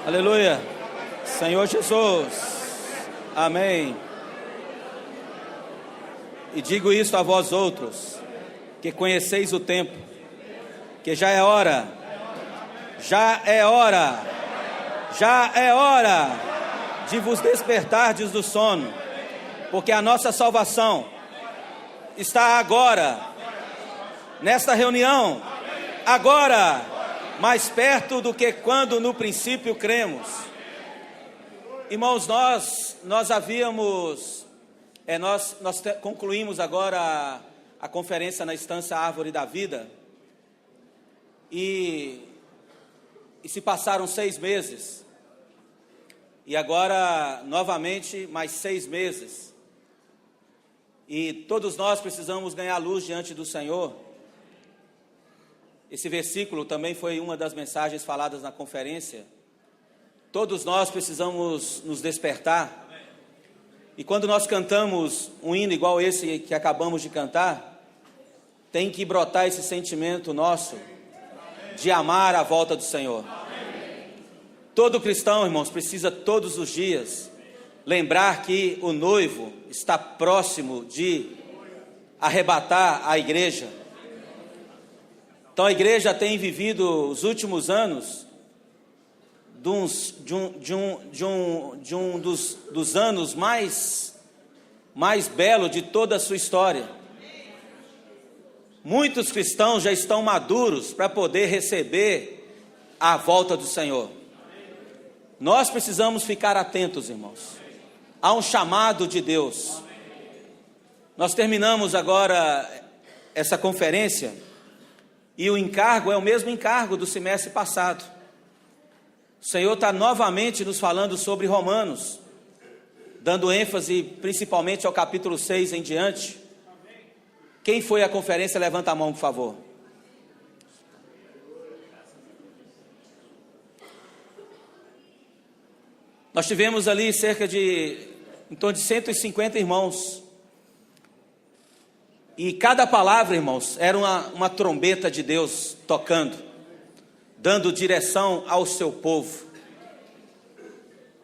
Aleluia. Senhor Jesus. Amém. E digo isto a vós outros, que conheceis o tempo, que já é hora, de vos despertardes do sono, porque a nossa salvação está agora, nesta reunião, agora, mais perto do que quando no princípio cremos. Irmãos, nós havíamos, nós concluímos agora a conferência na Estância Árvore da Vida, e se passaram 6 meses, e agora novamente mais 6 meses, e todos nós precisamos ganhar luz diante do Senhor. Esse versículo também foi uma das mensagens faladas na conferência. Todos nós precisamos nos despertar. E quando nós cantamos um hino igual esse que acabamos de cantar, tem que brotar esse sentimento nosso de amar a volta do Senhor. Todo cristão, irmãos, precisa todos os dias lembrar que o noivo está próximo de arrebatar a igreja. Então a igreja tem vivido os últimos anos de um dos anos mais belo de toda a sua história. Muitos cristãos já estão maduros para poder receber a volta do Senhor. Nós precisamos ficar atentos, irmãos. Há um chamado de Deus. Nós terminamos agora essa conferência e o encargo é o mesmo encargo do semestre passado. O Senhor está novamente nos falando sobre Romanos, dando ênfase principalmente ao capítulo 6 em diante. Quem foi à conferência, levanta a mão, por favor. Nós tivemos ali em torno de 150 irmãos. E cada palavra, irmãos, era uma trombeta de Deus tocando, dando direção ao seu povo.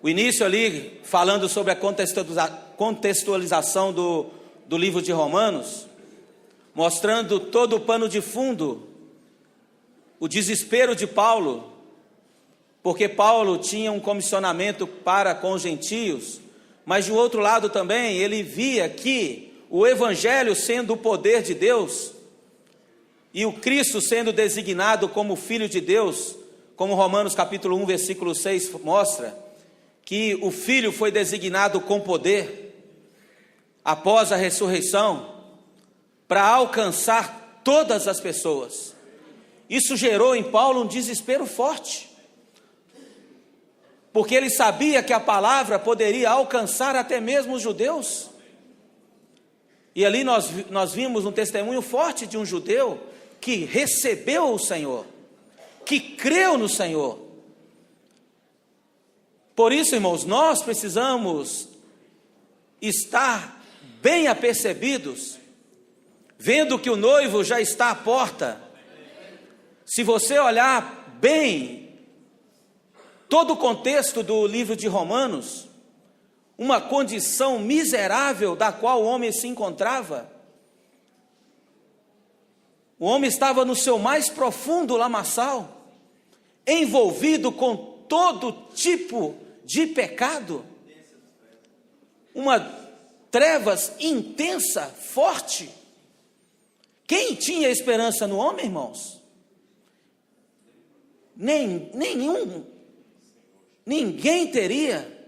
O início ali, falando sobre a contextualização do livro de Romanos, mostrando todo o pano de fundo, o desespero de Paulo, porque Paulo tinha um comissionamento para com os gentios, mas de um outro lado também, ele via que o Evangelho sendo o poder de Deus, e o Cristo sendo designado como Filho de Deus, como Romanos capítulo 1, versículo 6 mostra, que o Filho foi designado com poder, após a ressurreição, para alcançar todas as pessoas. Isso gerou em Paulo um desespero forte, porque ele sabia que a palavra poderia alcançar até mesmo os judeus. E ali nós vimos um testemunho forte de um judeu que recebeu o Senhor, que creu no Senhor. Por isso, irmãos, nós precisamos estar bem apercebidos, vendo que o noivo já está à porta. Se você olhar bem todo o contexto do livro de Romanos, uma condição miserável da qual o homem se encontrava. O homem estava no seu mais profundo lamaçal, envolvido com todo tipo de pecado, uma trevas intensa, forte. Quem tinha esperança no homem, irmãos? Ninguém teria.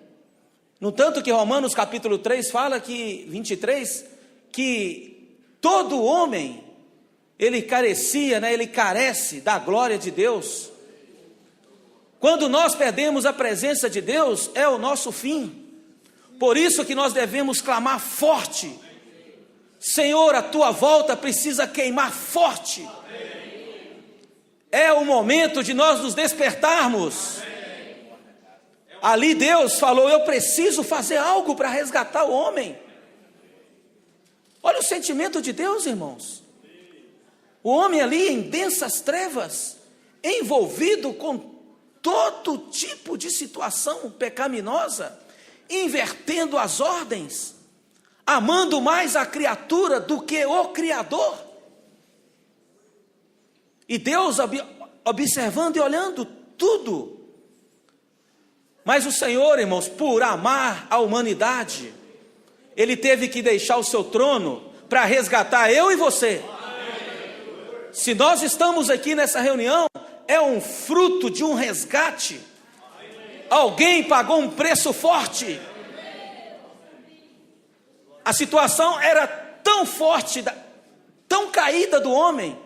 No tanto que Romanos capítulo 3 fala que, 23, que todo homem, ele carecia, ele carece da glória de Deus. Quando nós perdemos a presença de Deus, é o nosso fim. Por isso que nós devemos clamar forte. Senhor, a tua volta precisa queimar forte. É o momento de nós nos despertarmos. Ali Deus falou, eu preciso fazer algo para resgatar o homem. Olha o sentimento de Deus, irmãos. O homem ali em densas trevas, envolvido com todo tipo de situação pecaminosa, invertendo as ordens, amando mais a criatura do que o Criador. E Deus observando e olhando tudo. Mas o Senhor, irmãos, por amar a humanidade, Ele teve que deixar o seu trono para resgatar eu e você. Se nós estamos aqui nessa reunião, é um fruto de um resgate. Alguém pagou um preço forte. A situação era tão forte, tão caída do homem,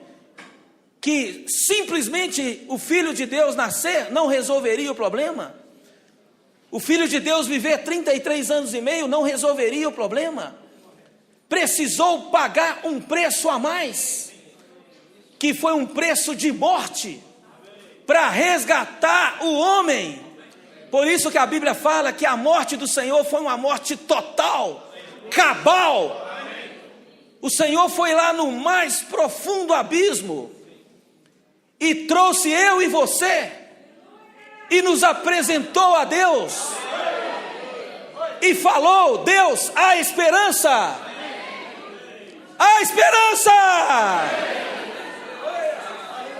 que simplesmente o Filho de Deus nascer não resolveria o problema. O Filho de Deus viver 33 anos e meio não resolveria o problema. Precisou pagar um preço a mais, que foi um preço de morte, para resgatar o homem. Por isso que a Bíblia fala que a morte do Senhor foi uma morte total, cabal. O Senhor foi lá no mais profundo abismo e trouxe eu e você e nos apresentou a Deus e falou: Deus, há esperança, há esperança.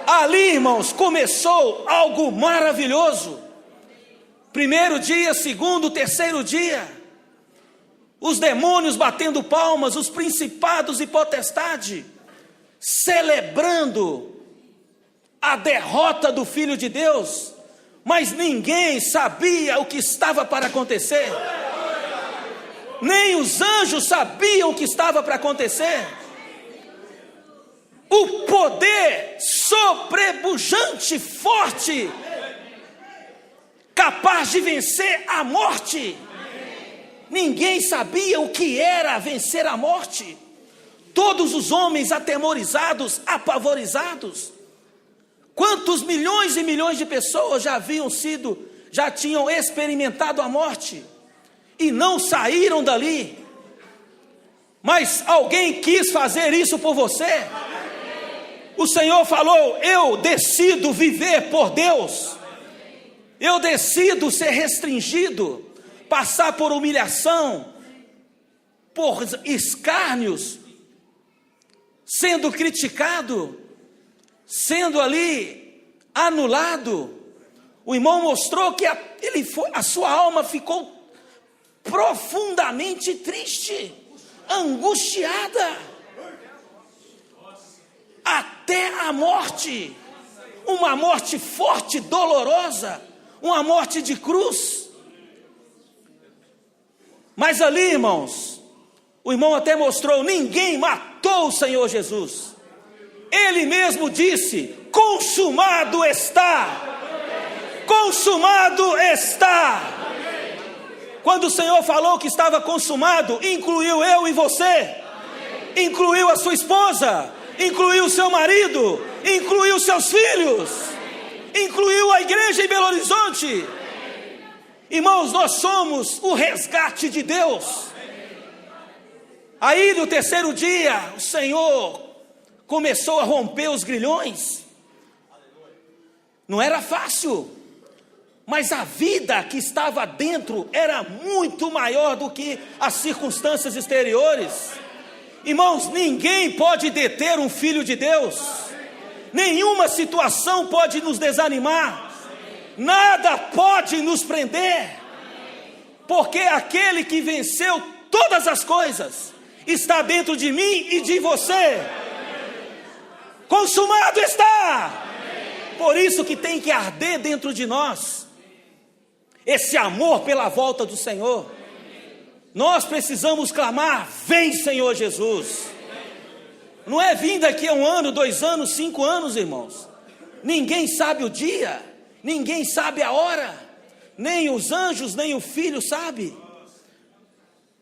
Ali, irmãos, começou algo maravilhoso. Primeiro dia, segundo, terceiro dia, os demônios batendo palmas, os principados e potestade celebrando a derrota do Filho de Deus, mas ninguém sabia o que estava para acontecer, nem os anjos sabiam o que estava para acontecer. O poder sobrepujante, forte, capaz de vencer a morte. Ninguém sabia o que era vencer a morte. Todos os homens atemorizados, apavorizados. Quantos milhões e milhões de pessoas já tinham experimentado a morte e não saíram dali. Mas alguém quis fazer isso por você. O Senhor falou: eu decido viver por Deus. Eu decido ser restringido, passar por humilhação, por escárnios, sendo criticado, sendo ali anulado. O irmão mostrou que a sua alma ficou profundamente triste, angustiada, até a morte, uma morte forte, dolorosa, uma morte de cruz. Mas ali, irmãos, o irmão até mostrou: ninguém matou o Senhor Jesus. Ele mesmo disse: consumado está, consumado está. Quando o Senhor falou que estava consumado, incluiu eu e você, incluiu a sua esposa, incluiu o seu marido, incluiu seus filhos, incluiu a igreja em Belo Horizonte. Irmãos, nós somos o resgate de Deus. Aí no terceiro dia, o Senhor começou a romper os grilhões. Não era fácil, mas a vida que estava dentro era muito maior do que as circunstâncias exteriores. Irmãos, ninguém pode deter um filho de Deus. Nenhuma situação pode nos desanimar. Nada pode nos prender. Porque aquele que venceu todas as coisas está dentro de mim e de você. Consumado está. Por isso que tem que arder dentro de nós esse amor pela volta do Senhor. Nós precisamos clamar: vem, Senhor Jesus. Não é vir daqui a 1 ano, 2 anos, 5 anos, irmãos. Ninguém sabe o dia, ninguém sabe a hora, nem os anjos, nem o Filho sabe.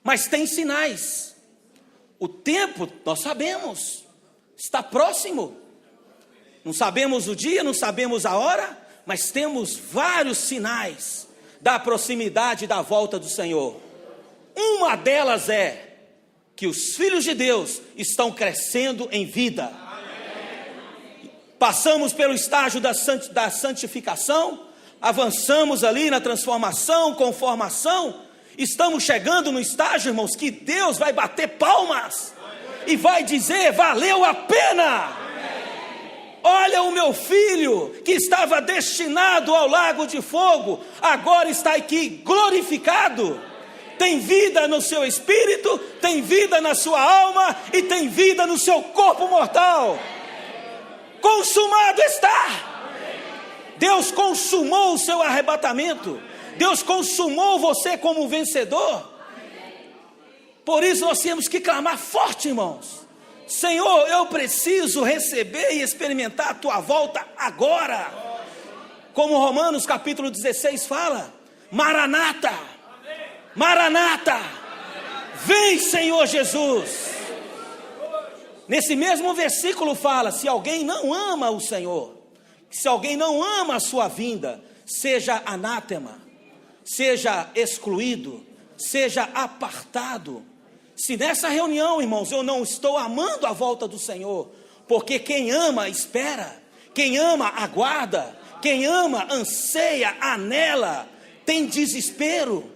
Mas tem sinais. O tempo, nós sabemos, está próximo. Não sabemos o dia, não sabemos a hora, mas temos vários sinais da proximidade da volta do Senhor. Uma delas é que os filhos de Deus estão crescendo em vida. Passamos pelo estágio da santificação, avançamos ali na transformação, conformação, estamos chegando no estágio, irmãos, que Deus vai bater palmas e vai dizer: valeu a pena. Olha, o meu filho que estava destinado ao lago de fogo, agora está aqui glorificado. Tem vida no seu espírito, tem vida na sua alma e tem vida no seu corpo mortal. Consumado está. Deus consumou o seu arrebatamento. Deus consumou você como vencedor. Por isso nós temos que clamar forte, irmãos: Senhor, eu preciso receber e experimentar a tua volta agora. Como Romanos capítulo 16 fala: Maranata, Maranata, vem Senhor Jesus. Nesse mesmo versículo fala: se alguém não ama o Senhor, se alguém não ama a sua vinda, seja anátema, seja excluído, seja apartado. Se nessa reunião, irmãos, eu não estou amando a volta do Senhor, porque quem ama espera, quem ama aguarda, quem ama anseia, anela, tem desespero.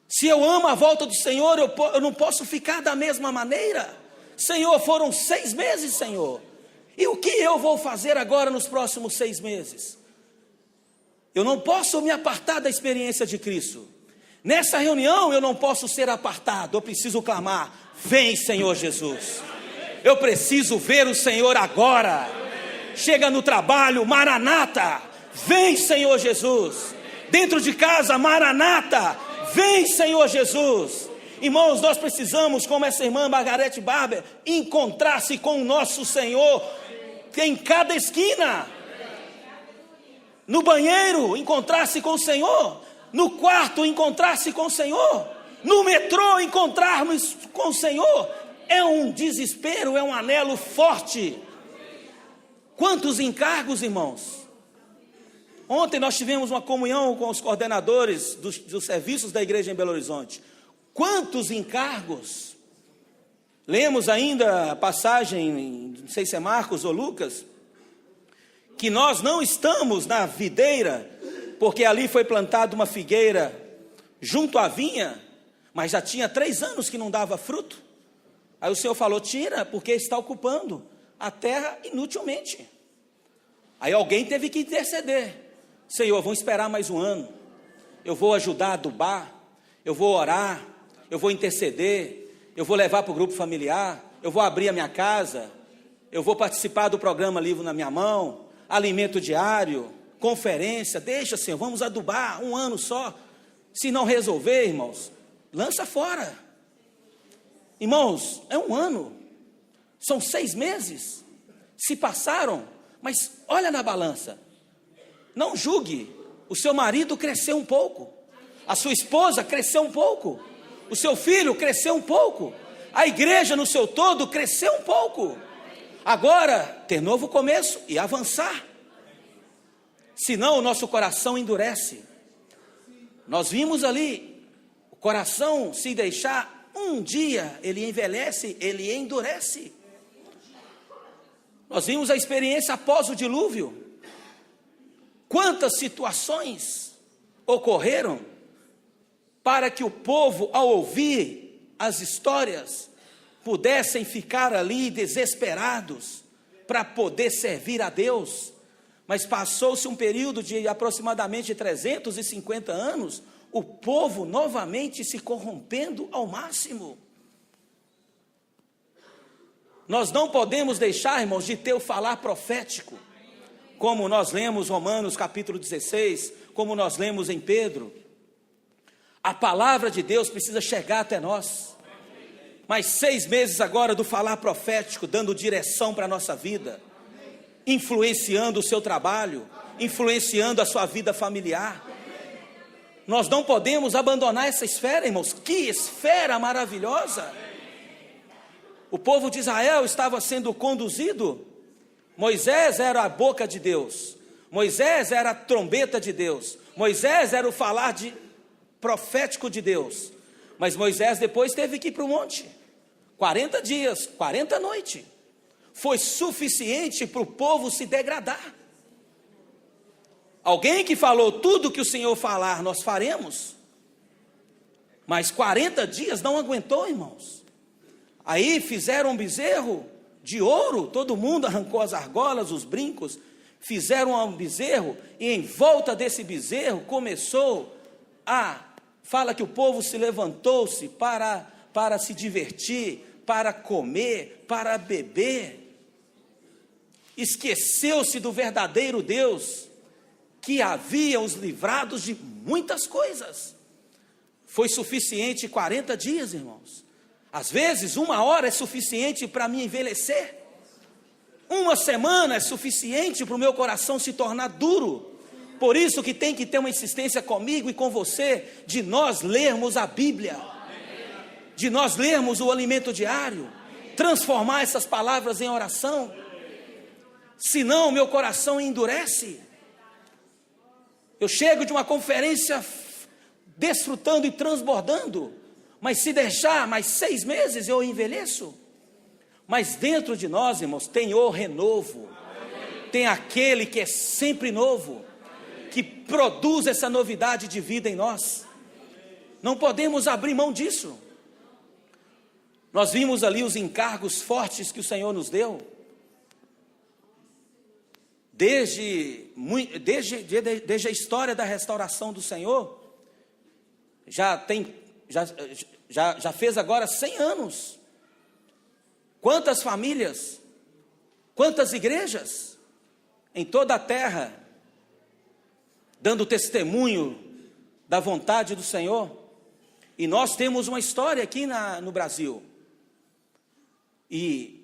Se eu amo a volta do Senhor, eu não posso ficar da mesma maneira. Senhor, foram 6 meses, Senhor, e o que eu vou fazer agora nos próximos 6 meses? Eu não posso me apartar da experiência de Cristo. Nessa reunião eu não posso ser apartado, eu preciso clamar: vem Senhor Jesus. Eu preciso ver o Senhor agora. Chega no trabalho: Maranata, vem Senhor Jesus. Dentro de casa: Maranata, vem Senhor Jesus. Irmãos, nós precisamos, como essa irmã Margarete Barber, encontrar-se com o nosso Senhor em cada esquina. No banheiro, encontrar-se com o Senhor. No quarto, encontrar-se com o Senhor. No metrô, encontrarmos com o Senhor. É um desespero, é um anelo forte. Quantos encargos, irmãos? Ontem nós tivemos uma comunhão com os coordenadores dos serviços da igreja em Belo Horizonte. Quantos encargos? Lemos ainda a passagem, não sei se é Marcos ou Lucas, que nós não estamos na videira, porque ali foi plantada uma figueira junto à vinha, mas já tinha 3 anos que não dava fruto. Aí o Senhor falou: tira, porque está ocupando a terra inutilmente. Aí alguém teve que interceder: Senhor, vamos esperar mais 1 ano, eu vou ajudar a adubar, eu vou orar, eu vou interceder, eu vou levar para o grupo familiar, eu vou abrir a minha casa, eu vou participar do programa Livro na Minha Mão, alimento diário, conferência. Deixa, Senhor, vamos adubar 1 ano só. Se não resolver, irmãos, lança fora. Irmãos, é 1 ano, são 6 meses, se passaram, mas olha na balança, não julgue. O seu marido cresceu um pouco, a sua esposa cresceu um pouco, o seu filho cresceu um pouco, a igreja no seu todo cresceu um pouco. Agora, ter novo começo e avançar, senão o nosso coração endurece. Nós vimos ali, o coração, se deixar, um dia ele envelhece, ele endurece. Nós vimos a experiência após o dilúvio. Quantas situações ocorreram para que o povo, ao ouvir as histórias, pudessem ficar ali desesperados para poder servir a Deus. Mas passou-se um período de aproximadamente 350 anos, o povo novamente se corrompendo ao máximo. Nós não podemos deixar, irmãos, de ter o falar profético, como nós lemos Romanos capítulo 16, como nós lemos em Pedro. A palavra de Deus precisa chegar até nós. Mais 6 meses agora do falar profético, dando direção para a nossa vida, influenciando o seu trabalho, influenciando a sua vida familiar. Nós não podemos abandonar essa esfera, irmãos. Que esfera maravilhosa! O povo de Israel estava sendo conduzido. Moisés era a boca de Deus, Moisés era a trombeta de Deus, Moisés era o falar profético de Deus. Mas Moisés depois teve que ir para o monte, 40 dias, 40 noites, foi suficiente para o povo se degradar. Alguém que falou tudo que o Senhor falar, nós faremos. Mas 40 dias não aguentou, irmãos. Aí fizeram um bezerro de ouro, todo mundo arrancou as argolas, os brincos, fizeram um bezerro, e em volta desse bezerro começou fala que o povo se levantou-se para se divertir, para comer, para beber. Esqueceu-se do verdadeiro Deus, que havia os livrados de muitas coisas. Foi suficiente 40 dias, irmãos. Às vezes, 1 hora é suficiente para me envelhecer. 1 semana é suficiente para o meu coração se tornar duro. Por isso que tem que ter uma insistência comigo e com você, de nós lermos a Bíblia, de nós lermos o alimento diário, transformar essas palavras em oração. Senão o meu coração endurece. Eu chego de uma conferência desfrutando e transbordando, mas se deixar mais 6 meses eu envelheço. Mas dentro de nós, irmãos, tem o renovo, tem aquele que é sempre novo, que produz essa novidade de vida em nós. Não podemos abrir mão disso. Nós vimos ali os encargos fortes que o Senhor nos deu. Desde a história da restauração do Senhor, já fez agora 100 anos. Quantas famílias, quantas igrejas em toda a terra, dando testemunho da vontade do Senhor. E nós temos uma história aqui no Brasil, e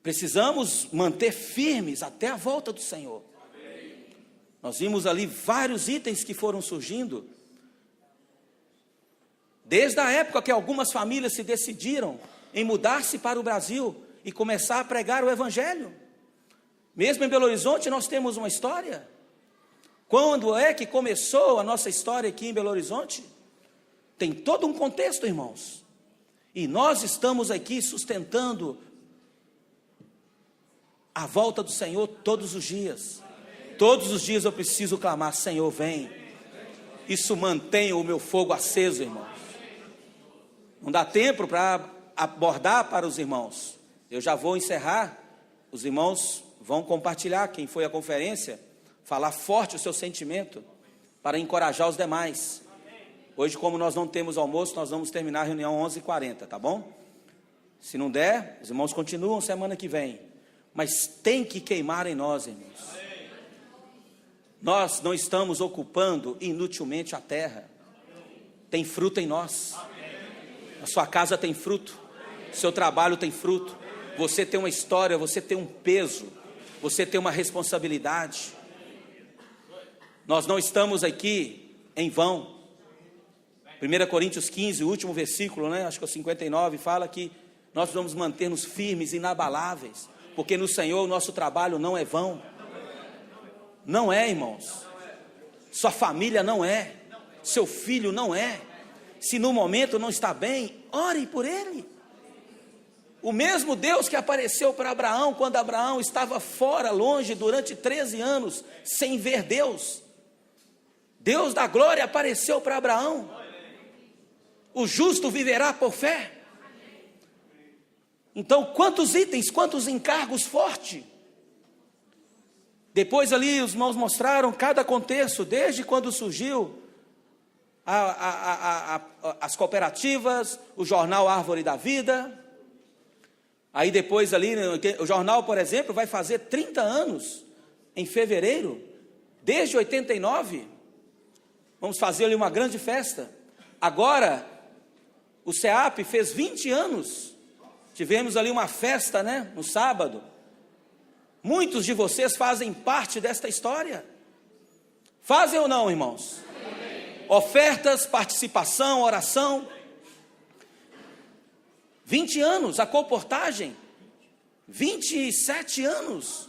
precisamos manter firmes até a volta do Senhor. Nós vimos ali vários itens que foram surgindo, desde a época que algumas famílias se decidiram em mudar-se para o Brasil e começar a pregar o Evangelho. Mesmo em Belo Horizonte nós temos uma história. Quando é que começou a nossa história aqui em Belo Horizonte? Tem todo um contexto, irmãos. E nós estamos aqui sustentando a volta do Senhor todos os dias. Todos os dias eu preciso clamar: Senhor, vem. Isso mantém o meu fogo aceso, irmãos. Não dá tempo para abordar para os irmãos. Eu já vou encerrar. Os irmãos vão compartilhar, quem foi à conferência, falar forte o seu sentimento para encorajar os demais. Hoje, como nós não temos almoço, nós vamos terminar a reunião 11h40, tá bom? Se não der, os irmãos continuam semana que vem. Mas tem que queimar em nós, irmãos. Nós não estamos ocupando inutilmente a terra. Tem fruto em nós. A sua casa tem fruto. Seu trabalho tem fruto. Você tem uma história, você tem um peso. Você tem uma responsabilidade. Nós não estamos aqui em vão. 1 Coríntios 15, o último versículo, né? Acho que é o 59, fala que nós vamos manter-nos firmes, inabaláveis, porque no Senhor o nosso trabalho não é vão. Não é, irmãos. Sua família não é. Seu filho não é. Se no momento não está bem, ore por ele. O mesmo Deus que apareceu para Abraão quando Abraão estava fora, longe, durante 13 anos, sem ver Deus. Deus da glória apareceu para Abraão. O justo viverá por fé. Então, quantos itens, quantos encargos fortes. Depois ali os irmãos mostraram cada contexto, desde quando surgiu as cooperativas, o jornal Árvore da Vida. Aí depois ali, o jornal, por exemplo, vai fazer 30 anos em fevereiro, desde 89. Vamos fazer ali uma grande festa. Agora, o SEAP fez 20 anos. Tivemos ali uma festa, né, no sábado. Muitos de vocês fazem parte desta história. Fazem ou não, irmãos? Amém. Ofertas, participação, oração. 20 anos, a colportagem. 27 anos.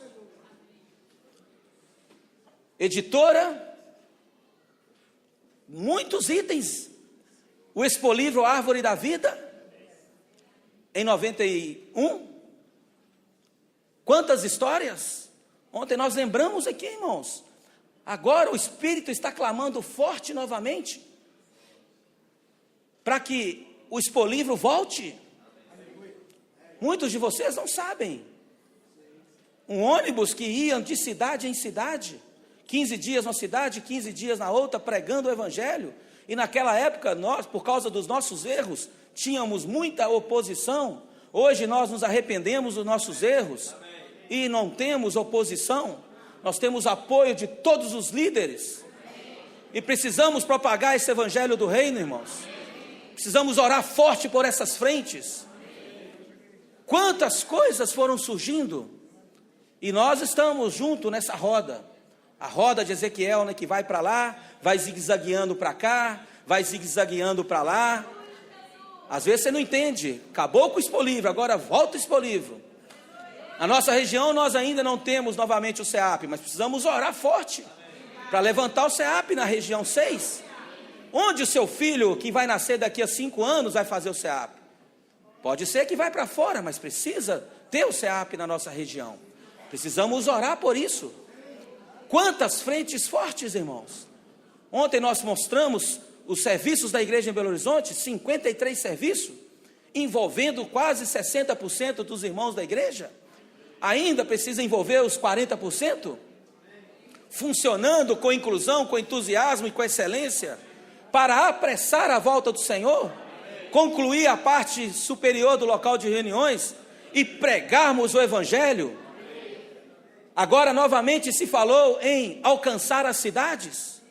Editora. Muitos itens. O Expolivro Árvore da Vida. Em 91. Quantas histórias? Ontem nós lembramos aqui, irmãos. Agora o Espírito está clamando forte novamente, para que o expolível volte. Muitos de vocês não sabem. Um ônibus que ia de cidade em cidade, 15 dias numa cidade, 15 dias na outra, pregando o Evangelho. E naquela época, nós, por causa dos nossos erros, tínhamos muita oposição. Hoje nós nos arrependemos dos nossos erros e não temos oposição. Nós temos apoio de todos os líderes. E precisamos propagar esse Evangelho do Reino, irmãos. Precisamos orar forte por essas frentes. Quantas coisas foram surgindo, e nós estamos juntos nessa roda, a roda de Ezequiel, né, que vai para lá, vai zigue-zagueando para cá, vai zigue-zagueando para lá. Às vezes você não entende, acabou com o expolível, agora volta o expolível. Na nossa região nós ainda não temos novamente o CEAP, mas precisamos orar forte, para levantar o CEAP na região 6, onde o seu filho, que vai nascer daqui a 5 anos, vai fazer o CEAP. Pode ser que vai para fora, mas precisa ter o CEAP na nossa região. Precisamos orar por isso. Quantas frentes fortes, irmãos. Ontem nós mostramos os serviços da igreja em Belo Horizonte, 53 serviços, envolvendo quase 60% dos irmãos da igreja. Ainda precisa envolver os 40%, funcionando com inclusão, com entusiasmo e com excelência, para apressar a volta do Senhor, concluir a parte superior do local de reuniões e pregarmos o Evangelho. Agora novamente se falou em alcançar as cidades.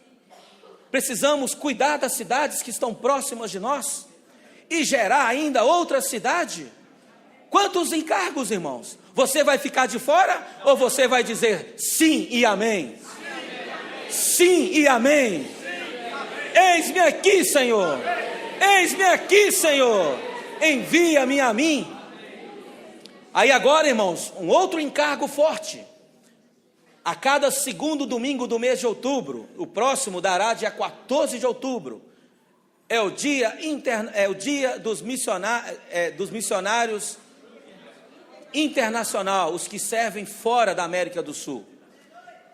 Precisamos cuidar das cidades que estão próximas de nós e gerar ainda outra cidade. Quantos encargos, irmãos? Você vai ficar de fora ou você vai dizer sim e amém? Sim e amém. Eis-me aqui, Senhor. Eis-me aqui, Senhor. Envia-me a mim. Aí agora, irmãos, um outro encargo forte. A cada segundo domingo do mês de outubro, o próximo dará dia 14 de outubro, é o dia dos missionários internacional, os que servem fora da América do Sul.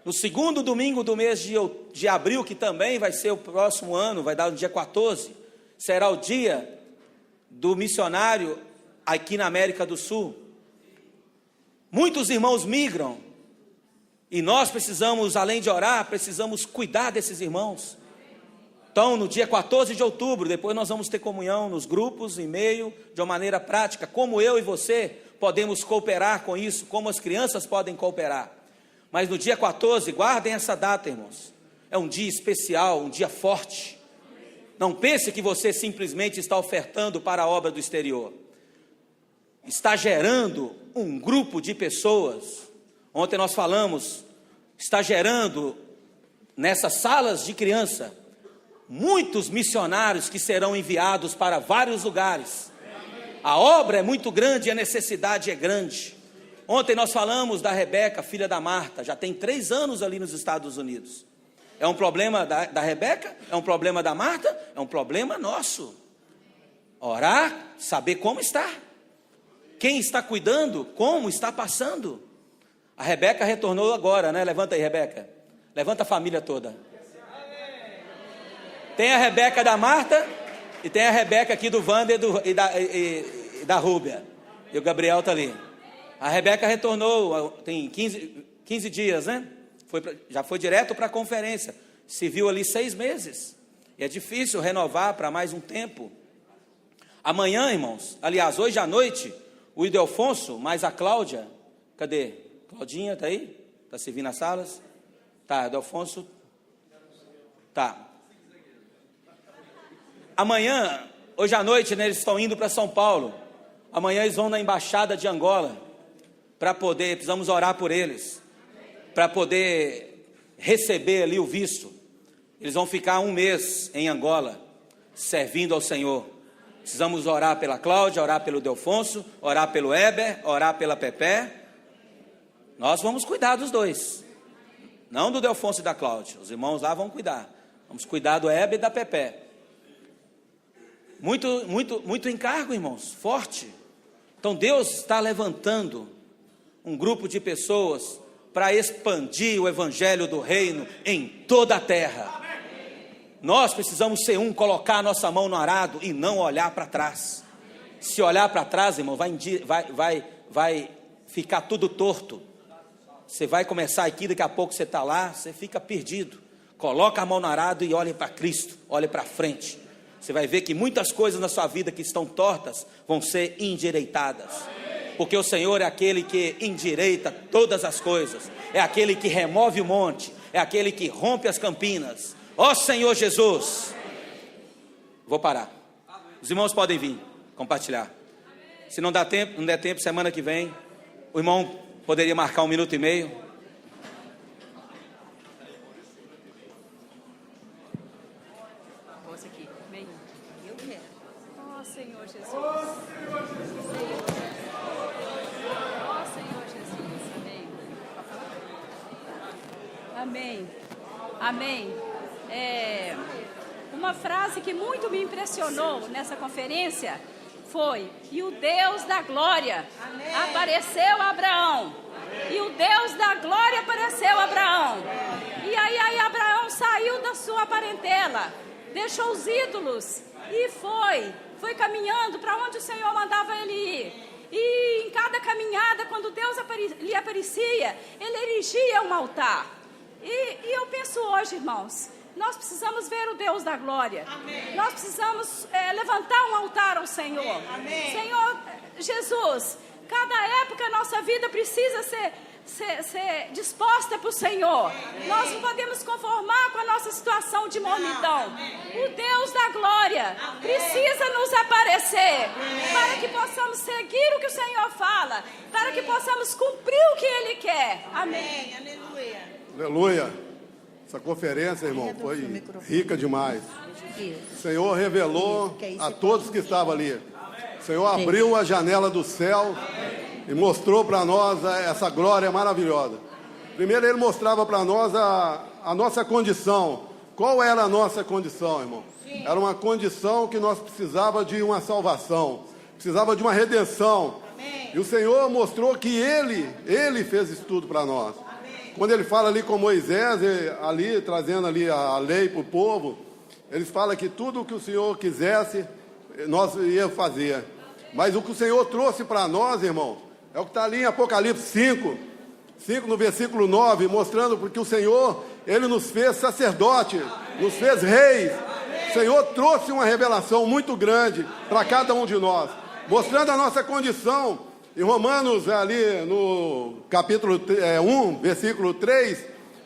No segundo domingo do mês de abril, que também vai ser o próximo ano, vai dar no dia 14, será o dia do missionário aqui na América do Sul. Muitos irmãos migram, e nós precisamos, além de orar, precisamos cuidar desses irmãos. Então, no dia 14 de outubro, depois nós vamos ter comunhão nos grupos, e-mail, de uma maneira prática, como eu e você podemos cooperar com isso, como as crianças podem cooperar. Mas no dia 14, guardem essa data, irmãos. É um dia especial, um dia forte. Não pense que você simplesmente está ofertando para a obra do exterior. Está gerando um grupo de pessoas. Ontem nós falamos, está gerando nessas salas de criança muitos missionários que serão enviados para vários lugares. A obra é muito grande e a necessidade é grande. Ontem nós falamos da Rebeca, filha da Marta, já tem 3 anos ali nos Estados Unidos. É um problema da Rebeca? É um problema da Marta? É um problema nosso. Orar, saber como está. Quem está cuidando, como está passando. A Rebeca retornou agora, né? Levanta aí, Rebeca. Levanta a família toda. Tem a Rebeca da Marta e tem a Rebeca aqui do Wander e da Rúbia. E o Gabriel está ali. A Rebeca retornou, tem 15 dias, né? Já foi direto para a conferência. Se viu ali 6 meses. E é difícil renovar para mais um tempo. Amanhã, irmãos, aliás, hoje à noite, o Ildefonso, mais a Cláudia, cadê? Claudinha, está aí? Está servindo as salas? Tá, Ildefonso. Tá. Amanhã, hoje à noite, né, eles estão indo para São Paulo. Amanhã eles vão na embaixada de Angola. Para poder, precisamos orar por eles. Para poder receber ali o visto. Eles vão ficar 1 mês em Angola, servindo ao Senhor. Precisamos orar pela Cláudia, orar pelo Ildefonso, orar pelo Heber, orar pela Pepé. Nós vamos cuidar dos dois. Não do Ildefonso e da Cláudia. Os irmãos lá vão cuidar. Vamos cuidar do Heber e da Pepé. Muito encargo, irmãos, forte. Então Deus está levantando um grupo de pessoas para expandir o evangelho do reino em toda a terra. Nós precisamos ser colocar a nossa mão no arado e não olhar para trás. Se olhar para trás, irmão, vai ficar tudo torto. Você vai começar aqui, daqui a pouco você está lá, você fica perdido. Coloca a mão no arado e olhe para Cristo, olhe para frente. Você vai ver que muitas coisas na sua vida que estão tortas vão ser endireitadas. Porque o Senhor é aquele que endireita todas as coisas. É aquele que remove o monte. É aquele que rompe as campinas. Ó Senhor Jesus. Vou parar. Os irmãos podem vir compartilhar. Se não der tempo, semana que vem, o irmão poderia marcar 1 minuto e meio. Aqui. Eu quero. Ó Senhor Jesus. Ó Senhor Jesus. Amém. Amém. Uma frase que muito me impressionou nessa conferência foi: e o Deus da glória apareceu a Abraão. E o Deus da glória apareceu a Abraão. E aí Abraão saiu da sua parentela, deixou os ídolos e foi caminhando para onde o Senhor mandava ele ir. E em cada caminhada, quando Deus lhe aparecia, ele erigia um altar. E eu penso hoje, irmãos, nós precisamos ver o Deus da glória. Amém. Nós precisamos levantar um altar ao Senhor. Amém. Senhor Jesus, cada época a nossa vida precisa ser disposta para o Senhor. Amém. Nós não podemos conformar com a nossa situação de mornidão. Amém. O Deus da glória precisa nos aparecer. Amém. Para que possamos seguir o que o Senhor fala, para que possamos cumprir o que Ele quer. Amém. Aleluia. Aleluia. Essa conferência, irmão, foi rica demais. O Senhor revelou a todos que estavam ali. O Senhor abriu a janela do céu e mostrou para nós essa glória maravilhosa. Primeiro ele mostrava para nós a nossa condição. Qual era a nossa condição, irmão? Era uma condição que nós precisava de uma salvação, precisava de uma redenção. E o Senhor mostrou que Ele fez isso tudo para nós. Quando ele fala ali com Moisés, ali trazendo ali a lei para o povo, eles falam que tudo o que o Senhor quisesse, nós ia fazer. Mas o que o Senhor trouxe para nós, irmão, é o que está ali em Apocalipse 5 no versículo 9, mostrando porque o Senhor, Ele nos fez sacerdote, nos fez reis. O Senhor trouxe uma revelação muito grande para cada um de nós, mostrando a nossa condição. Em Romanos, ali no capítulo 1, versículo 3,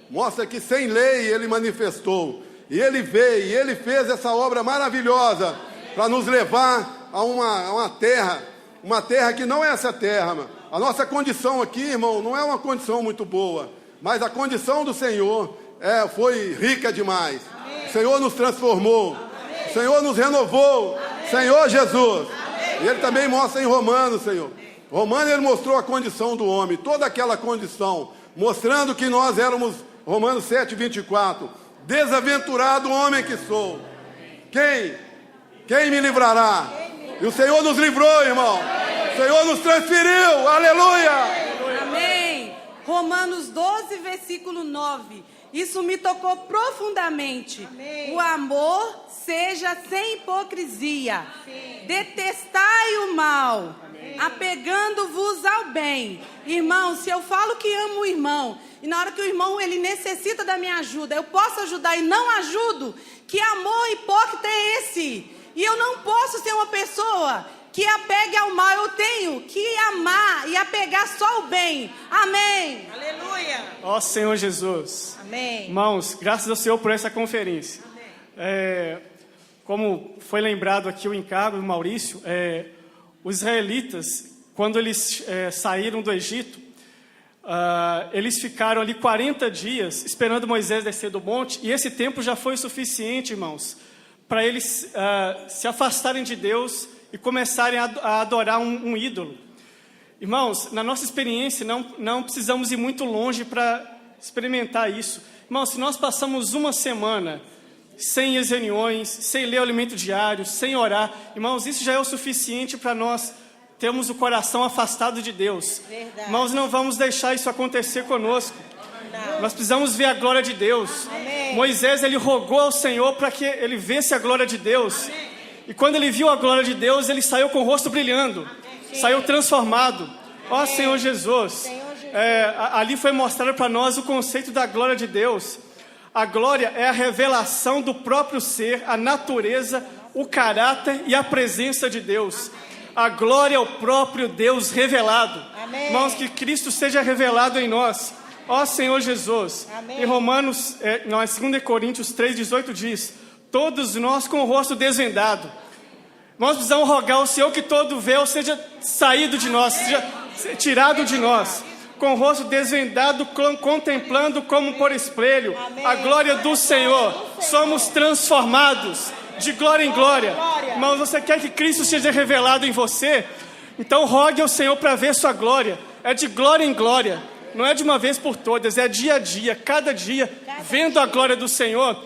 mostra que sem lei Ele manifestou. E Ele veio, e Ele fez essa obra maravilhosa para nos levar a uma terra que não é essa terra. Mano. A nossa condição aqui, irmão, não é uma condição muito boa, mas a condição do Senhor foi rica demais. Amém. O Senhor nos transformou, amém. O Senhor nos renovou, amém. Senhor Jesus. Amém. E Ele também mostra em Romanos, Senhor. Romanos, Ele mostrou a condição do homem, toda aquela condição, mostrando que nós éramos, Romanos 7, 24, desaventurado homem que sou. Quem me livrará? E o Senhor nos livrou, irmão. O Senhor nos transferiu, aleluia. Amém. Romanos 12, versículo 9. Isso me tocou profundamente. Amém. O amor seja sem hipocrisia. Sim. Detestai o mal, apegando-vos ao bem. Irmão, se eu falo que amo o irmão, e na hora que o irmão ele necessita da minha ajuda, eu posso ajudar e não ajudo, que amor hipócrita é esse? E eu não posso ser uma pessoa que apegue ao mal, eu tenho que amar e apegar só o bem. Amém. Aleluia. Ó Senhor Jesus. Amém. Irmãos, graças ao Senhor por essa conferência. Como foi lembrado aqui o encargo do Maurício, os israelitas, quando eles saíram do Egito, eles ficaram ali 40 dias esperando Moisés descer do monte, e esse tempo já foi o suficiente, irmãos, para eles se afastarem de Deus e começarem a adorar um ídolo. Irmãos, na nossa experiência, não precisamos ir muito longe para experimentar isso. Irmãos, se nós passamos uma semana sem as reuniões, sem ler o alimento diário, sem orar, irmãos, isso já é o suficiente para nós temos o coração afastado de Deus. Verdade. Nós não vamos deixar isso acontecer conosco. Não. Nós precisamos ver a glória de Deus. Amém. Moisés, ele rogou ao Senhor para que ele visse a glória de Deus. Amém. E quando ele viu a glória de Deus, ele saiu com o rosto brilhando. Sim. Saiu transformado. Ó Senhor Jesus. Senhor Jesus. Ali foi mostrado para nós o conceito da glória de Deus. A glória é a revelação do próprio ser, a natureza, o caráter e a presença de Deus. A glória é o próprio Deus revelado. Amém. Irmãos, que Cristo seja revelado em nós. Ó Senhor Jesus. Amém. Em Romanos, 2 Coríntios 3,18 diz: todos nós com o rosto desvendado. Nós precisamos rogar ao Senhor que todo véu seja saído de nós, seja tirado de nós. Com o rosto desvendado, contemplando como por espelho a glória do Senhor. Somos transformados de glória em glória. Irmãos, você quer que Cristo seja revelado em você? Então rogue ao Senhor para ver sua glória. É de glória em glória. Não é de uma vez por todas, é dia a dia, cada dia, vendo a glória do Senhor.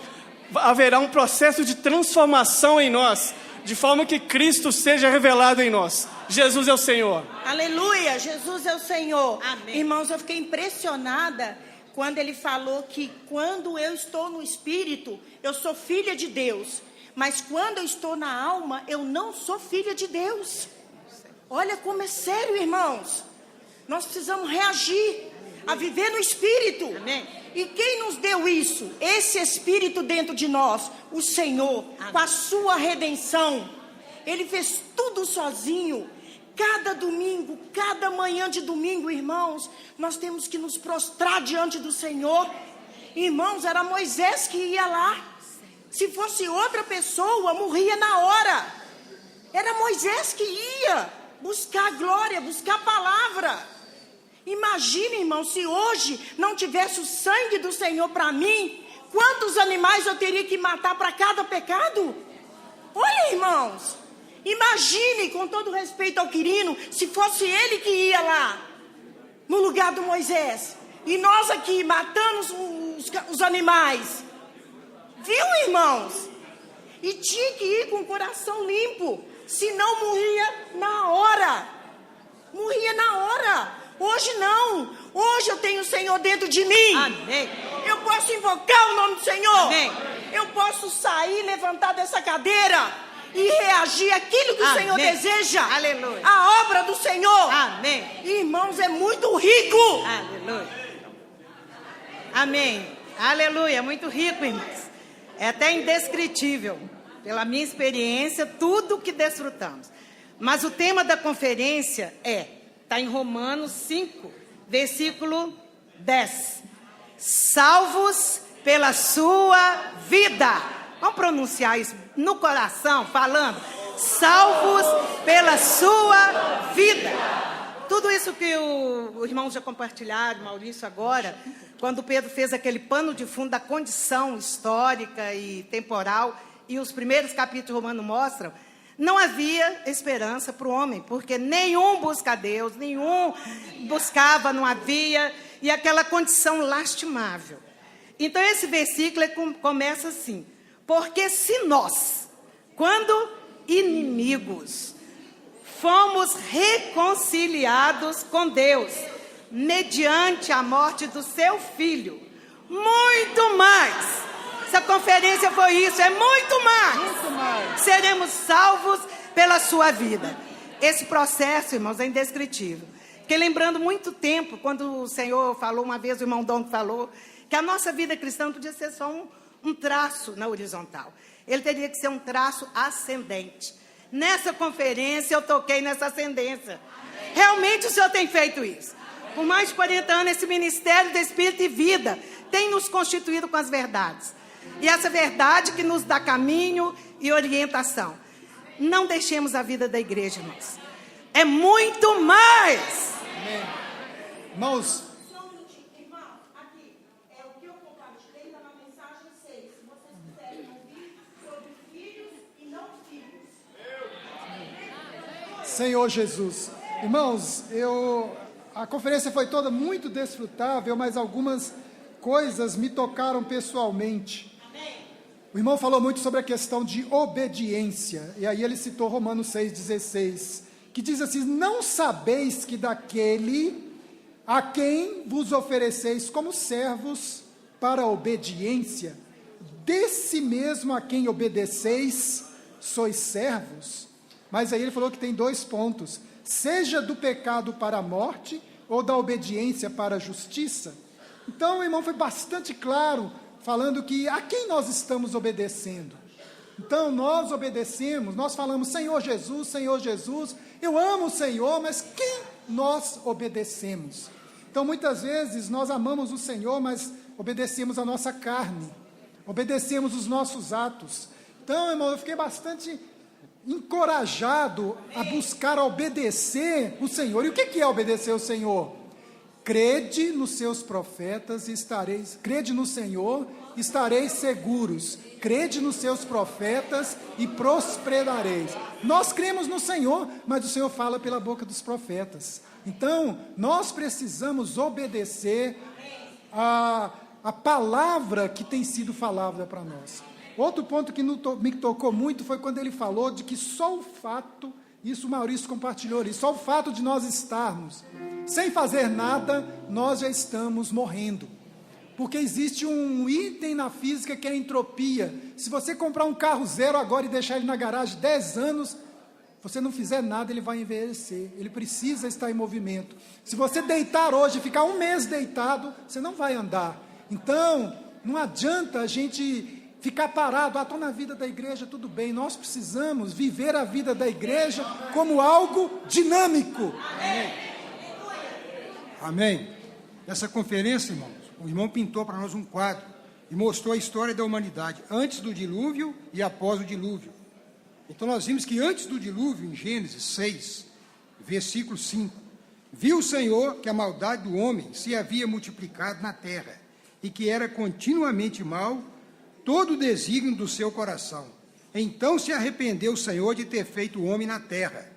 Haverá um processo de transformação em nós, de forma que Cristo seja revelado em nós. Jesus é o Senhor. Aleluia, Jesus é o Senhor. Amém. Irmãos, eu fiquei impressionada quando ele falou que quando eu estou no Espírito, eu sou filha de Deus. Mas quando eu estou na alma, eu não sou filha de Deus. Olha como é sério, irmãos. Nós precisamos reagir a viver no Espírito. Amém. E quem nos deu isso? Esse Espírito dentro de nós, o Senhor, com a sua redenção. Ele fez tudo sozinho. Cada domingo, cada manhã de domingo, irmãos, nós temos que nos prostrar diante do Senhor. Irmãos, era Moisés que ia lá. Se fosse outra pessoa, morria na hora. Era Moisés que ia buscar a glória, buscar a palavra. Imagine, irmão, se hoje não tivesse o sangue do Senhor para mim, quantos animais eu teria que matar para cada pecado? Olha, irmãos, imagine, com todo respeito ao Quirino, se fosse ele que ia lá, no lugar do Moisés, e nós aqui matamos os animais. Viu, irmãos? E tinha que ir com o coração limpo, senão morria na hora. Morria na hora. Hoje não. Hoje eu tenho o Senhor dentro de mim. Amém. Eu posso invocar o nome do Senhor. Amém. Eu posso sair, levantar dessa cadeira e reagir àquilo que o Amém. Senhor deseja. Aleluia. A obra do Senhor. Amém. Irmãos, é muito rico. Aleluia. Amém. Aleluia. Muito rico, irmãos. É até indescritível, pela minha experiência, tudo que desfrutamos. Mas o tema da conferência está em Romanos 5, versículo 10. Salvos pela sua vida. Vamos pronunciar isso no coração, falando. Salvos pela sua vida. Tudo isso que o irmão já compartilharam, Maurício, agora, quando Pedro fez aquele pano de fundo da condição histórica e temporal, e os primeiros capítulos de Romanos mostram, não havia esperança para o homem, porque nenhum busca a Deus, nenhum buscava, não havia, e aquela condição lastimável. Então esse versículo começa assim: porque se nós, quando inimigos, fomos reconciliados com Deus, mediante a morte do seu Filho, muito mais. Essa conferência foi isso, é muito mais. Muito mais. Seremos salvos pela sua vida. Esse processo, irmãos, é indescritível. Porque lembrando muito tempo, quando o Senhor falou, uma vez o irmão Dom falou, que a nossa vida cristã podia ser só um traço na horizontal. Ele teria que ser um traço ascendente. Nessa conferência eu toquei nessa ascendência. Realmente o Senhor tem feito isso. Por mais de 40 anos, esse ministério do Espírito e Vida tem nos constituído com as verdades. E essa verdade que nos dá caminho e orientação. Não deixemos a vida da igreja, irmãos. É muito mais. Amém. Irmãos, Só um minutinho, irmão, aqui, é o que eu compartilhei na mensagem 6. Se vocês quiserem ouvir sobre filhos e não filhos. Senhor Jesus. Irmãos, a conferência foi toda muito desfrutável, mas algumas coisas me tocaram pessoalmente. O irmão falou muito sobre a questão de obediência, e aí ele citou Romanos 6,16, que diz assim: não sabeis que daquele a quem vos ofereceis como servos para a obediência, desse mesmo a quem obedeceis, sois servos? Mas aí ele falou que tem 2 pontos: seja do pecado para a morte, ou da obediência para a justiça. Então, o irmão foi bastante claro, falando que a quem nós estamos obedecendo. Então, nós obedecemos, nós falamos: Senhor Jesus, eu amo o Senhor, mas quem nós obedecemos? Então, muitas vezes, nós amamos o Senhor, mas obedecemos a nossa carne, obedecemos os nossos atos. Então, irmão, eu fiquei bastante encorajado a buscar obedecer o Senhor. E o que é obedecer o Senhor? Crede nos seus profetas e estareis, crede no Senhor, estareis seguros. Crede nos seus profetas e prosperareis. Nós cremos no Senhor, mas o Senhor fala pela boca dos profetas. Então, nós precisamos obedecer a palavra que tem sido falada para nós. Outro ponto que me tocou muito foi quando ele falou de que só o fato, isso o Maurício compartilhou ali, só o fato de nós estarmos sem fazer nada, nós já estamos morrendo. Porque existe um item na física que é a entropia. Se você comprar um carro zero agora e deixar ele na garagem 10 anos, você não fizer nada, ele vai envelhecer. Ele precisa estar em movimento. Se você deitar hoje e ficar 1 mês deitado, você não vai andar. Então, não adianta a gente ficar parado: estou na vida da igreja, tudo bem. Nós precisamos viver a vida da igreja como algo dinâmico. Amém. Nessa conferência, irmãos, o irmão pintou para nós um quadro e mostrou a história da humanidade, antes do dilúvio e após o dilúvio. Então nós vimos que antes do dilúvio, em Gênesis 6, versículo 5, viu o Senhor que a maldade do homem se havia multiplicado na terra, e que era continuamente mau todo o desígnio do seu coração. Então se arrependeu o Senhor de ter feito o homem na terra,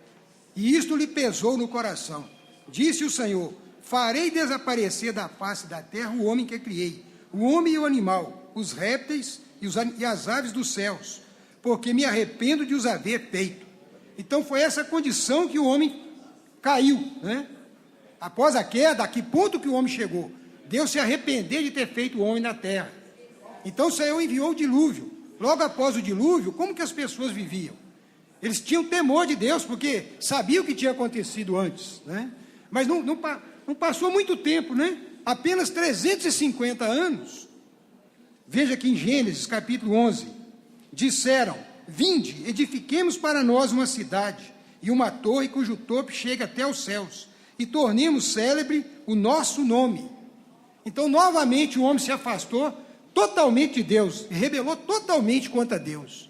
e isto lhe pesou no coração. Disse o Senhor: farei desaparecer da face da terra o homem que criei, o homem e o animal, os répteis e as aves dos céus, porque me arrependo de os haver feito. Então foi essa condição que o homem caiu, né? Após a queda, a que ponto que o homem chegou? Deus se arrepender de ter feito o homem na terra. Então o Senhor enviou o dilúvio. Logo após o dilúvio, como que as pessoas viviam? Eles tinham temor de Deus, porque sabiam o que tinha acontecido antes, né? Mas não passou muito tempo, né? Apenas 350 anos. Veja aqui em Gênesis, capítulo 11. Disseram: vinde, edifiquemos para nós uma cidade e uma torre cujo topo chegue até os céus, e tornemos célebre o nosso nome. Então, novamente, o homem se afastou totalmente de Deus, e rebelou totalmente contra Deus.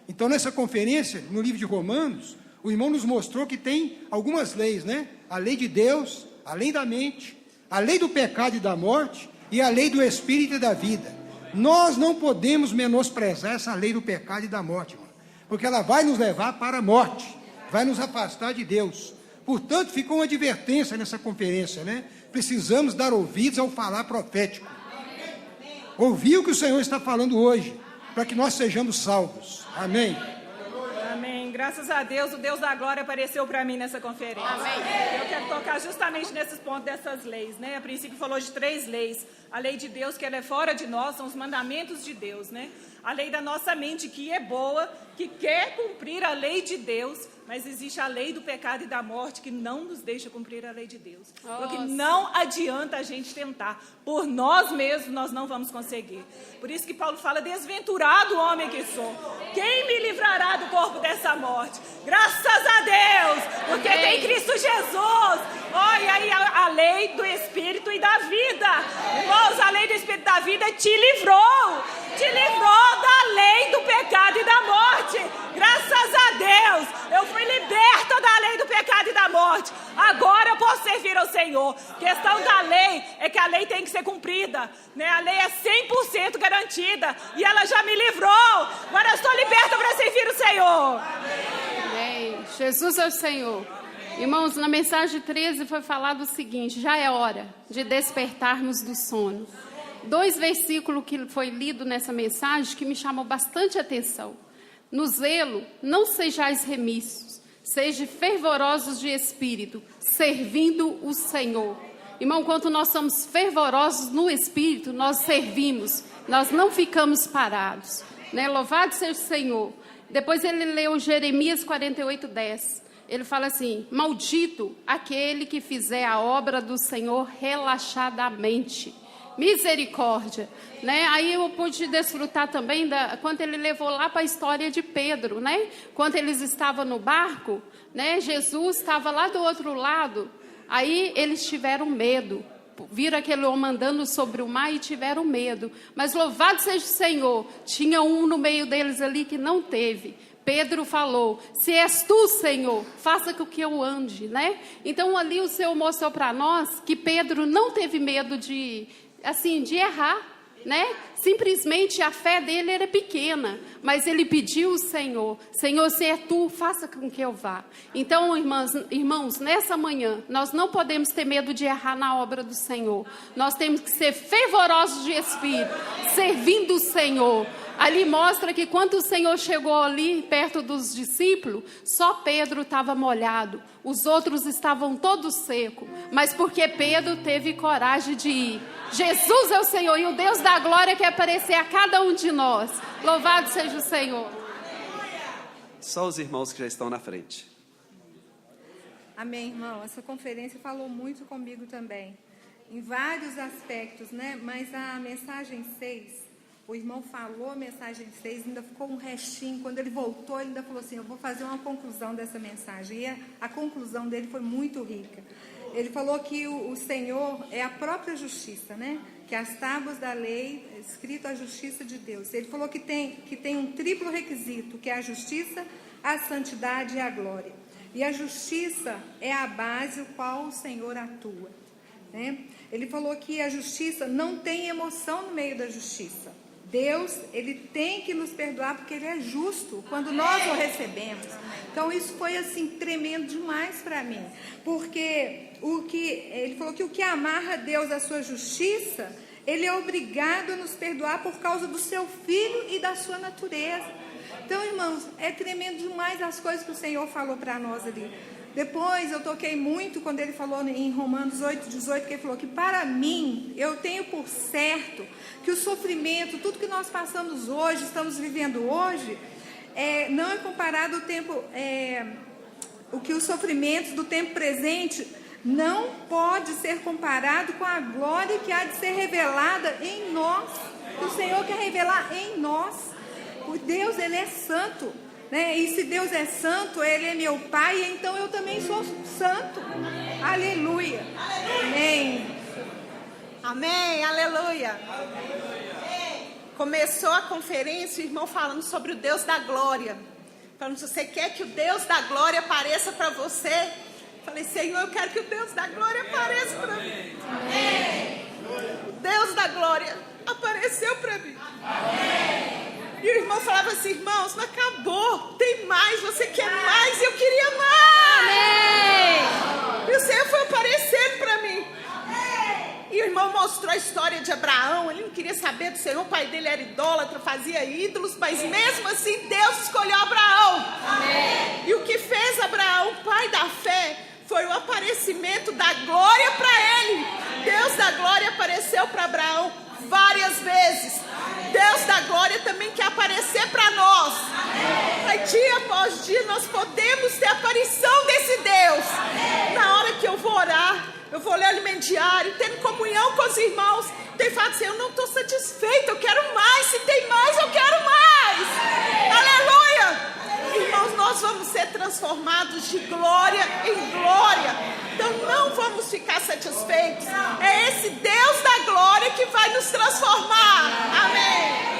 Então, nessa conferência, no livro de Romanos, o irmão nos mostrou que tem algumas leis, né? A lei de Deus, a lei da mente, a lei do pecado e da morte, e a lei do espírito e da vida. Nós não podemos menosprezar essa lei do pecado e da morte, irmão, porque ela vai nos levar para a morte, vai nos afastar de Deus. Portanto, ficou uma advertência nessa conferência, né? Precisamos dar ouvidos ao falar profético. Ouvir o que o Senhor está falando hoje, para que nós sejamos salvos. Amém. Amém. Graças a Deus, o Deus da glória apareceu para mim nessa conferência. Amém. Eu quero tocar justamente nesses pontos dessas leis, né? A princípio falou de 3 leis. A lei de Deus, que ela é fora de nós, são os mandamentos de Deus, né? A lei da nossa mente, que é boa, que quer cumprir a lei de Deus, mas existe a lei do pecado e da morte, que não nos deixa cumprir a lei de Deus. Porque não adianta a gente tentar. Por nós mesmos, nós não vamos conseguir. Por isso que Paulo fala: desventurado homem que sou. Quem me livrará do corpo dessa morte? Graças a Deus, porque tem Cristo Jesus. Olha aí a lei do Espírito e da vida. Irmãos, a lei do Espírito e da vida te livrou. Te livrou da lei do pecado e da morte. Graças a Deus, eu fui liberta da lei do pecado e da morte. Agora eu posso servir ao Senhor. Questão da lei é que a lei tem que ser cumprida, né? A lei é 100% garantida e ela já me livrou. Agora eu estou liberta para servir o Senhor. Amém. Jesus é o Senhor. Irmãos, na mensagem 13 foi falado o seguinte: já é hora de despertarmos do sono. 2 versículos que foi lido nessa mensagem que me chamou bastante atenção. No zelo, não sejais remissos, Sejam fervorosos de espírito, servindo o Senhor. Irmão, quando nós somos fervorosos no espírito, nós servimos, nós não ficamos parados, né? Louvado seja o Senhor. Depois ele leu Jeremias 48:10. Ele fala assim: maldito aquele que fizer a obra do Senhor relaxadamente. Misericórdia, né? Aí eu pude desfrutar também quando ele levou lá para a história de Pedro, né? Quando eles estavam no barco, né? Jesus estava lá do outro lado. Aí eles tiveram medo, viram aquele homem andando sobre o mar e tiveram medo. Mas louvado seja o Senhor, tinha um no meio deles ali que não teve. Pedro falou: se és tu, Senhor, faça com que eu ande, né? Então ali o Senhor mostrou para nós que Pedro não teve medo de errar, né? Simplesmente a fé dele era pequena, mas ele pediu ao Senhor: Senhor, se é tu, faça com que eu vá. Então, irmãos, nessa manhã, nós não podemos ter medo de errar na obra do Senhor. Nós temos que ser fervorosos de espírito, servindo o Senhor. Ali mostra que quando o Senhor chegou ali perto dos discípulos, só Pedro estava molhado, os outros estavam todos secos, mas porque Pedro teve coragem de ir. Jesus é o Senhor e o Deus da glória quer aparecer a cada um de nós. Louvado seja o Senhor. Só os irmãos que já estão na frente. Amém, irmão. Essa conferência falou muito comigo também, em vários aspectos, né? Mas a mensagem 6... o irmão falou a mensagem 6, ainda ficou um restinho. Quando ele voltou, ele ainda falou assim: eu vou fazer uma conclusão dessa mensagem. E a conclusão dele foi muito rica. Ele falou que o Senhor é a própria justiça, né? Que as tábuas da lei é escrito a justiça de Deus. Ele falou que tem um triplo requisito, que é a justiça, a santidade e a glória. E a justiça é a base o qual o Senhor atua, né? Ele falou que a justiça não tem emoção no meio da justiça. Deus, Ele tem que nos perdoar porque Ele é justo quando nós o recebemos. Então isso foi assim tremendo demais para mim, porque Ele falou que o que amarra Deus à sua justiça, Ele é obrigado a nos perdoar por causa do seu Filho e da sua natureza. Então, irmãos, é tremendo demais as coisas que o Senhor falou para nós ali. Depois eu toquei muito quando ele falou em Romanos 8:18, que ele falou que para mim, eu tenho por certo que o sofrimento, tudo que nós passamos hoje, estamos vivendo hoje, não é comparado ao tempo, o que os sofrimentos do tempo presente não pode ser comparado com a glória que há de ser revelada em nós, que o Senhor quer revelar em nós. O Deus, Ele é santo, né? E se Deus é santo, Ele é meu Pai, então eu também sou santo. Amém. Aleluia. Amém. Amém, aleluia. Começou a conferência, o irmão falando sobre o Deus da glória. Falando, se você quer que o Deus da glória apareça para você, falei: Senhor, eu quero que o Deus da glória apareça para mim. Amém. O Deus da glória apareceu para mim. Amém. E o irmão falava assim: irmãos, não acabou, tem mais, você quer mais, eu queria mais. Amém. E o Senhor foi aparecendo para mim. E o irmão mostrou a história de Abraão. Ele não queria saber do Senhor, o pai dele era idólatra, fazia ídolos, mas mesmo assim Deus escolheu Abraão. Amém. E o que fez Abraão, pai da fé, foi o aparecimento da glória para ele. Deus da glória apareceu para Abraão várias vezes. Deus da glória também quer aparecer para nós. Aí, dia após dia, nós podemos ter a aparição desse Deus. Na hora que eu vou orar, eu vou ler o alimento diário, tendo comunhão com os irmãos, tem fato assim: eu não estou satisfeita, eu quero mais. Se tem mais, eu quero mais. Aleluia! Irmãos, nós vamos ser transformados de glória em glória. Então não vamos ficar satisfeitos. É esse Deus da glória que vai nos transformar. Amém.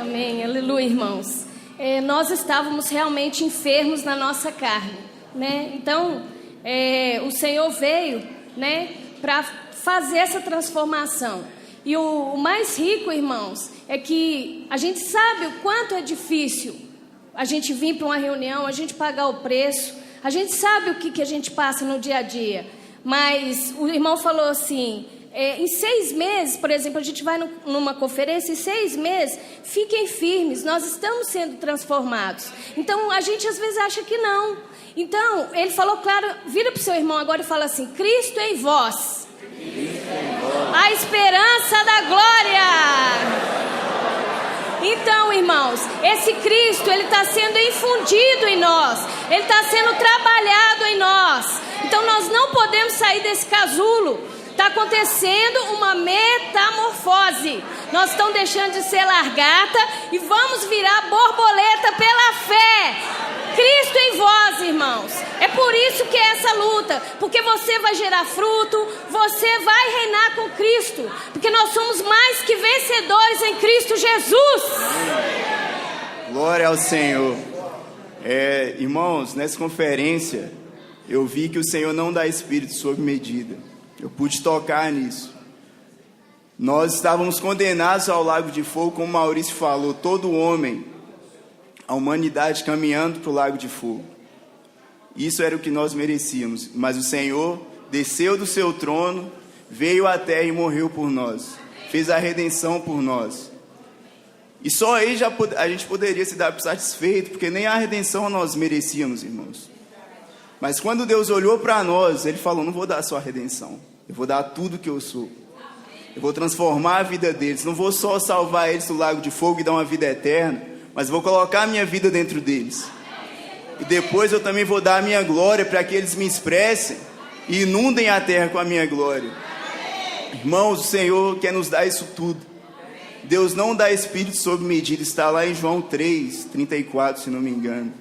Amém, aleluia, irmãos. Nós estávamos realmente enfermos na nossa carne, né? Então, o Senhor veio, né, para fazer essa transformação. E o mais rico, irmãos, é que a gente sabe o quanto é difícil a gente vir para uma reunião, a gente pagar o preço, a gente sabe o que a gente passa no dia a dia. Mas o irmão falou assim, em 6 meses, por exemplo, a gente vai numa conferência, em 6 meses fiquem firmes, nós estamos sendo transformados. Então, a gente às vezes acha que não. Então, ele falou claro, vira para o seu irmão agora e fala assim: Cristo em vós, a esperança da glória. Então, irmãos, esse Cristo, ele está sendo infundido em nós, ele está sendo trabalhado em nós. Então, nós não podemos sair desse casulo. Está acontecendo uma metamorfose. Nós estamos deixando de ser largata e vamos virar borboleta pela fé. Cristo em vós, irmãos. É por isso que é essa luta, porque você vai gerar fruto, você vai reinar com Cristo, porque nós somos mais que vencedores em Cristo Jesus. Glória ao Senhor. Irmãos, nessa conferência eu vi que o Senhor não dá espírito sob medida. Eu pude tocar nisso. Nós estávamos condenados ao lago de fogo, como Maurício falou, todo homem, a humanidade caminhando para o lago de fogo. Isso era o que nós merecíamos, mas o Senhor desceu do seu trono, veio à terra e morreu por nós, fez a redenção por nós. E só aí a gente poderia se dar satisfeito, porque nem a redenção nós merecíamos, irmãos. Mas quando Deus olhou para nós, Ele falou: não vou dar só a redenção, eu vou dar tudo que eu sou. Eu vou transformar a vida deles, não vou só salvar eles do lago de fogo e dar uma vida eterna, mas vou colocar a minha vida dentro deles. E depois eu também vou dar a minha glória para que eles me expressem e inundem a terra com a minha glória. Irmãos, o Senhor quer nos dar isso tudo. Deus não dá espírito sob medida, está lá em João 3:34, se não me engano.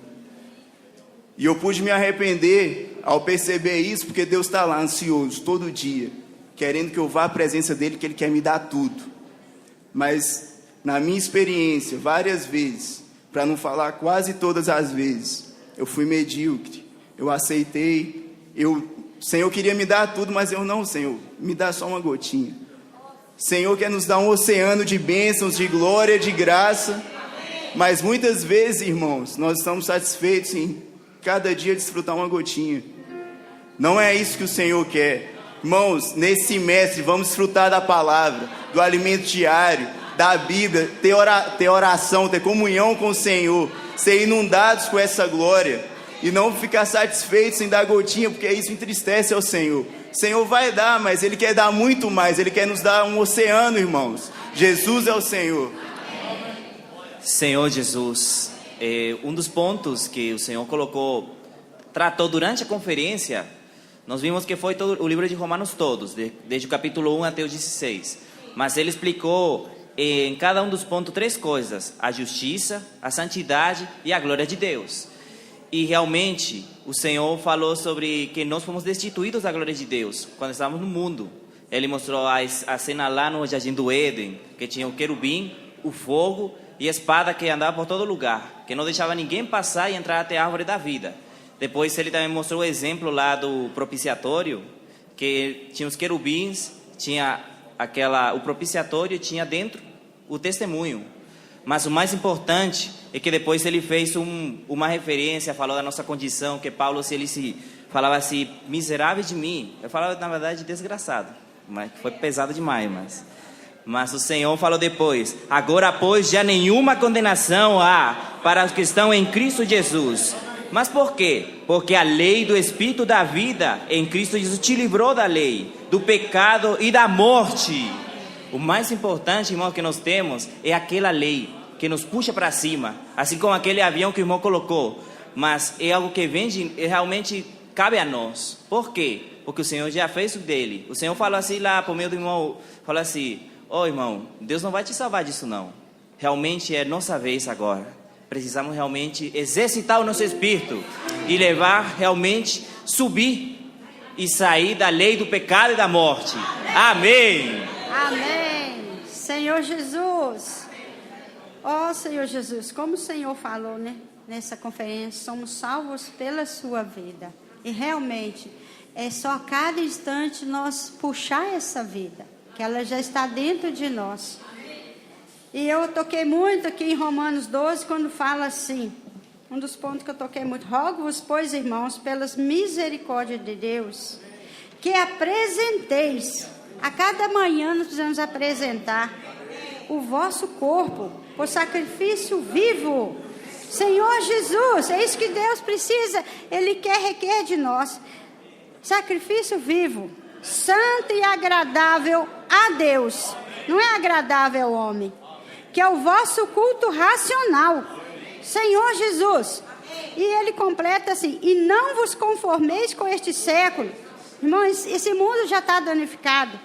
E eu pude me arrepender ao perceber isso, porque Deus está lá ansioso todo dia, querendo que eu vá à presença dEle, que Ele quer me dar tudo. Mas na minha experiência, várias vezes, para não falar quase todas as vezes, eu fui medíocre, eu aceitei, o Senhor queria me dar tudo, mas eu não, Senhor, me dá só uma gotinha. O Senhor quer nos dar um oceano de bênçãos, de glória, de graça, mas muitas vezes, irmãos, nós estamos satisfeitos em cada dia desfrutar uma gotinha. Não é isso que o Senhor quer. Irmãos, nesse semestre vamos desfrutar da palavra, do alimento diário, da Bíblia, ter oração, ter comunhão com o Senhor, ser inundados com essa glória e não ficar satisfeitos em dar gotinha, porque isso entristece ao Senhor. O Senhor vai dar, mas Ele quer dar muito mais, Ele quer nos dar um oceano, irmãos. Jesus é o Senhor. Senhor Jesus, um dos pontos que o Senhor tratou durante a conferência, nós vimos que foi todo o livro de Romanos todos, desde o capítulo 1 até o 16. Mas Ele explicou em cada um dos pontos 3 coisas: a justiça, a santidade e a glória de Deus. E realmente o Senhor falou sobre que nós fomos destituídos da glória de Deus quando estávamos no mundo. Ele mostrou a cena lá no Jardim do Éden, que tinha o querubim, o fogo e a espada que andava por todo lugar, que não deixava ninguém passar e entrar até a árvore da vida. Depois Ele também mostrou o exemplo lá do propiciatório, que tinha os querubins, tinha o propiciatório, tinha dentro o testemunho. Mas o mais importante é que depois Ele fez uma referência, falou da nossa condição, que Paulo, ele falava assim: miserável de mim. Eu falava, na verdade, desgraçado, mas foi pesado demais, mas o Senhor falou depois: agora, pois, já nenhuma condenação há para os que estão em Cristo Jesus. Mas por quê? Porque a lei do Espírito da vida em Cristo Jesus te livrou da lei, do pecado e da morte. O mais importante, irmão, que nós temos é aquela lei que nos puxa para cima, assim como aquele avião que o irmão colocou. Mas é algo que realmente cabe a nós. Por quê? Porque o Senhor já fez o dele. O Senhor falou assim lá por meio do irmão, falou assim: irmão, Deus não vai te salvar disso não. Realmente é nossa vez agora. Precisamos realmente exercitar o nosso espírito e levar realmente, subir e sair da lei do pecado e da morte. Amém. Amém. Senhor Jesus. Senhor Jesus, como o Senhor falou, né, nessa conferência, somos salvos pela sua vida. E realmente, é só a cada instante nós puxar essa vida, que ela já está dentro de nós. E eu toquei muito aqui em Romanos 12, quando fala assim, um dos pontos que eu toquei muito: rogo-vos, pois, irmãos, pelas misericórdias de Deus, que apresenteis, a cada manhã nós precisamos apresentar o vosso corpo por sacrifício vivo. Senhor Jesus, é isso que Deus precisa, Ele requer de nós. Sacrifício vivo, santo e agradável a Deus. Não é agradável ao homem, que é o vosso culto racional. Senhor Jesus. E ele completa assim: e não vos conformeis com este século. Irmãos, esse mundo já está danificado.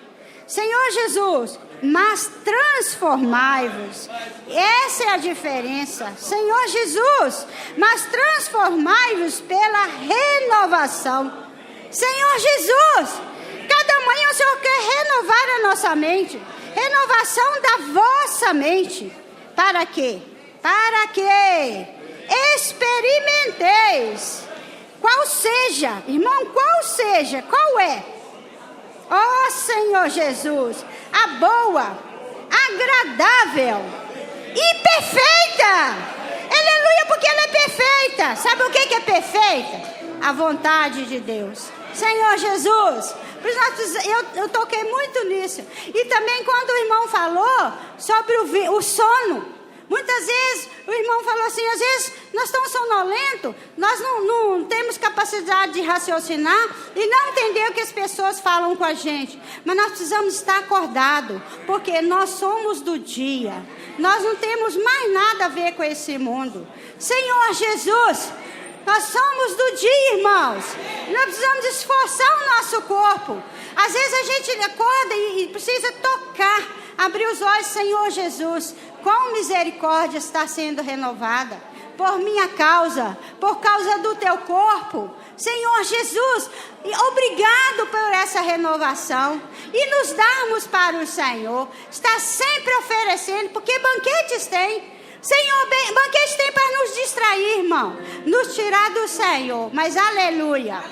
Senhor Jesus, mas transformai-vos. Essa é a diferença. Senhor Jesus, mas transformai-vos pela renovação. Senhor Jesus, cada manhã o Senhor quer renovar a nossa mente. Renovação da vossa mente. Para quê? Para que experimenteis. Qual seja, irmão, qual é? Ó Senhor Jesus, a boa, agradável e perfeita. Aleluia, porque ela é perfeita. Sabe o que é perfeita? A vontade de Deus. Senhor Jesus, eu toquei muito nisso. E também quando o irmão falou sobre o sono. Muitas vezes o irmão falou assim, às vezes nós estamos sonolentos, nós não temos capacidade de raciocinar e não entender o que as pessoas falam com a gente. Mas nós precisamos estar acordados, porque nós somos do dia. Nós não temos mais nada a ver com esse mundo. Senhor Jesus, nós somos do dia, irmãos. Nós precisamos esforçar o nosso corpo. Às vezes a gente acorda e precisa tocar, abrir os olhos. Senhor Jesus, com misericórdia está sendo renovada por minha causa, por causa do teu corpo. Senhor Jesus, obrigado por essa renovação e nos darmos para o Senhor. Está sempre oferecendo, porque banquetes tem. Senhor, banquetes tem para nos distrair, irmão, nos tirar do Senhor. Mas aleluia.